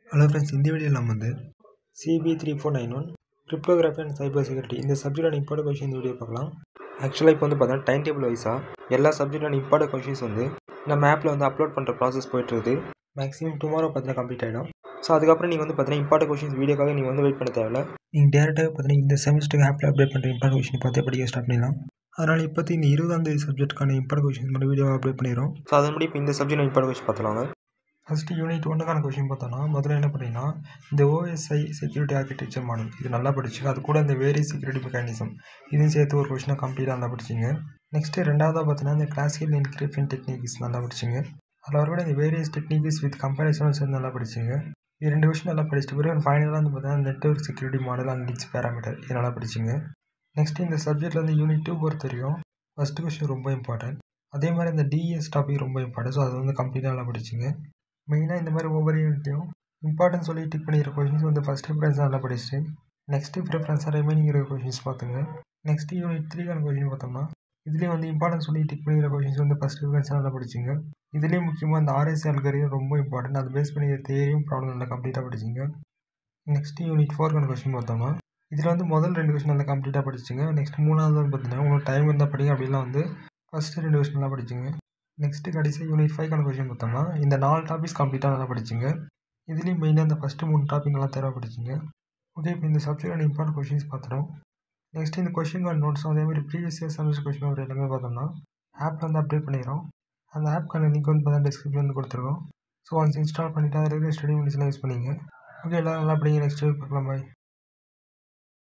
Hello friends, இந்த வீடியோவில் நம்ம CB3491 cryptography and cyber security இந்த சப்ஜெக்டான இம்பார்ட்டன்ட் கொஷின் இந்த வீடியோ பார்க்கலாம். ஆக்சுவலாக இப்போ பார்த்தீங்கன்னா டைம் டேபிள் வைஸாக எல்லா சப்ஜெக்டான இம்பார்ட்டன்ட் கொஷின்ஸ் நம்ம ஆப்பில் அப்லோட் பண்ணுற ப்ராசஸ் போயிட்டுருக்குது. மேக்ஸிமம் டுமாரோ பார்த்தீங்கன்னா கம்ப்ளீட் ஆகிடும். ஸோ அதுக்கப்புறம் நீங்கள் பார்த்தீங்கன்னா இம்பார்ட்டன்ட் கொஷின்ஸ் வீடியோக்காக நீங்கள் வெயிட் பண்ண தேவையில்ல. நீங்கள் டேரெக்டாக பார்த்தீங்கன்னா இந்த செமஸ்டருக்கு ஆப்பில் அப்டேட் பண்ணுற இம்பார்ட்டன்ட் கொஷின் பார்த்து படிக்க ஸ்டார்ட் பண்ணிடலாம். அதனால் இப்போத்தி இந்த 20ஆம் சப்ஜெக்ட்டுக்கான இம்பார்ட்டன்ட் கொஷின்ஸ் மட்டும் வீடியோ அப்டேட் பண்ணிடுறோம். ஸோ அதன்படி இப்போ இந்த சப்ஜெக்ட் இம்பார்ட்டன்ட் கொஷின் பார்த்துலாங்க. ஃபஸ்ட்டு யூனிட் 1க்கான கொஷின் பார்த்தோன்னா முதல்ல என்ன பண்ணிங்கன்னா இந்த OSI செக்யூரிட்டி ஆர்கிடெக்சர் மாடல் இது நல்லா படிச்சு, அது கூட இந்த வேரியஸ் செக்யூரிட்டி மெக்கானிசம் இதையும் சேர்த்து ஒரு கொஷினாக கம்ப்ளீட்டாக நல்லா படிச்சிங்க. நெக்ஸ்ட்டு ரெண்டாவதாக பார்த்தீங்கன்னா இந்த கிளாசிக்கல் என்கிரிப்ஷன் டெக்னிக்ஸ் நல்லா படிச்சிங்க. அதில் வரக்கூட இந்த வேரியஸ் டெக்னிக்ஸ் வித் கம்பேரிசன் சேர்ந்து நல்லா படிச்சிங்க. இது 2 கொஷின் நல்லா படிச்சுட்டு பிறகு ஃபைனலாக பார்த்தீங்கன்னா network security model and it's parameter இது நல்லா படிச்சிங்க. நெக்ஸ்ட்டு இந்த சப்ஜெக்ட்டில் யூனிட் 2 பொறுத்த வரையும் ஃபஸ்ட்டு கொஷின் ரொம்ப இம்பார்ட்டன்ட். அதே மாதிரி இந்த DES டாபிக் ரொம்ப இம்பார்ட்டன்ட். ஸோ அது கம்ப்ளீட்டாக நல்லா படிச்சிங்க. மெயினாக இந்த மாதிரி ஒவ்வொரு யூனிட்டையும் இம்பார்ட்டன்ஸ் சொல்லி டிக் பண்ணிக்கிற கொஷின்ஸ் ஃபஸ்ட் ப்ரிஃபரன்ஸ் நல்லா படிச்சுட்டு நெக்ஸ்ட்டு ப்ரிஃபரன்ஸாக ரிமைனிங் இருக்கிற கொஷின்ஸ் பார்த்துங்க. நெக்ஸ்ட்டு யூனிட் 3க்கான கொஷின் பார்த்தோம்னா இதுலேயும் இம்பார்ட்டன்ஸ் சொல்லி டிக் பண்ணிக்கிற கொஷின்ஸ் ஃபஸ்ட் ப்ரிஃபரன்ஸ் நல்லா படிச்சிங்க. இதுலேயும் முக்கியமாக இந்த RSA அல்காரிதம் ரொம்ப இம்பார்ட்டன்ட். அது பேஸ் பண்ணி தேரியும் ப்ராப்ளம் நல்லா கம்ப்ளீட்டாக படிச்சிங்க. நெக்ஸ்ட்டு யூனிட் 4க்கான கொஷின் பார்த்தோம்னா இதில் முதல் 2 கொஷின் நல்லா கம்ப்ளீட்டாக படிச்சிங்க. நெக்ஸ்ட் மூணாவது பார்த்தீங்கன்னா உங்களுக்கு டைம் இருந்தால் படிங்க, அப்படிலாம் ஃபஸ்ட்டு 2 கொஷின் நல்லா படிச்சிங்க. நெக்ஸ்ட்டு கடைசி யூனிட் 5க்கான கொஷின் பார்த்தோம்னா இந்த 4 டாபிக்ஸ் கம்ப்ளீட்டாக நல்லா படிச்சிங்க. இதுலேயும் மெயினாக இந்த ஃபஸ்ட்டு 3 டாபிக் நல்லா தேவை படிச்சிங்க. ஓகே, இப்போ இந்த சப்ஜெக்டான இம்பார்ட்டன்ட் கொஷின்ஸ் பார்த்துட்டோம். நெக்ஸ்ட் இந்த கொஷின் நோட்ஸும் அதேமாதிரி previous year semester question paper எல்லாமே பார்த்தோம்னா ஆப்பில் அப்டேட் பண்ணிடுறோம். அந்த ஆப்க்கான லிங்க் பார்த்தீங்கன்னா டிஸ்கிரிப்ஷனில் கொடுத்துருக்கோம். ஸோ ஒன்ஸ் இன்ஸ்டால் பண்ணிவிட்டு அதில் ஸ்டடி மெடிசனாக யூஸ் பண்ணிங்க. ஓகே, எல்லாம் நல்லா படிங்க. நெக்ஸ்ட் பார்க்கலாம். பாய்.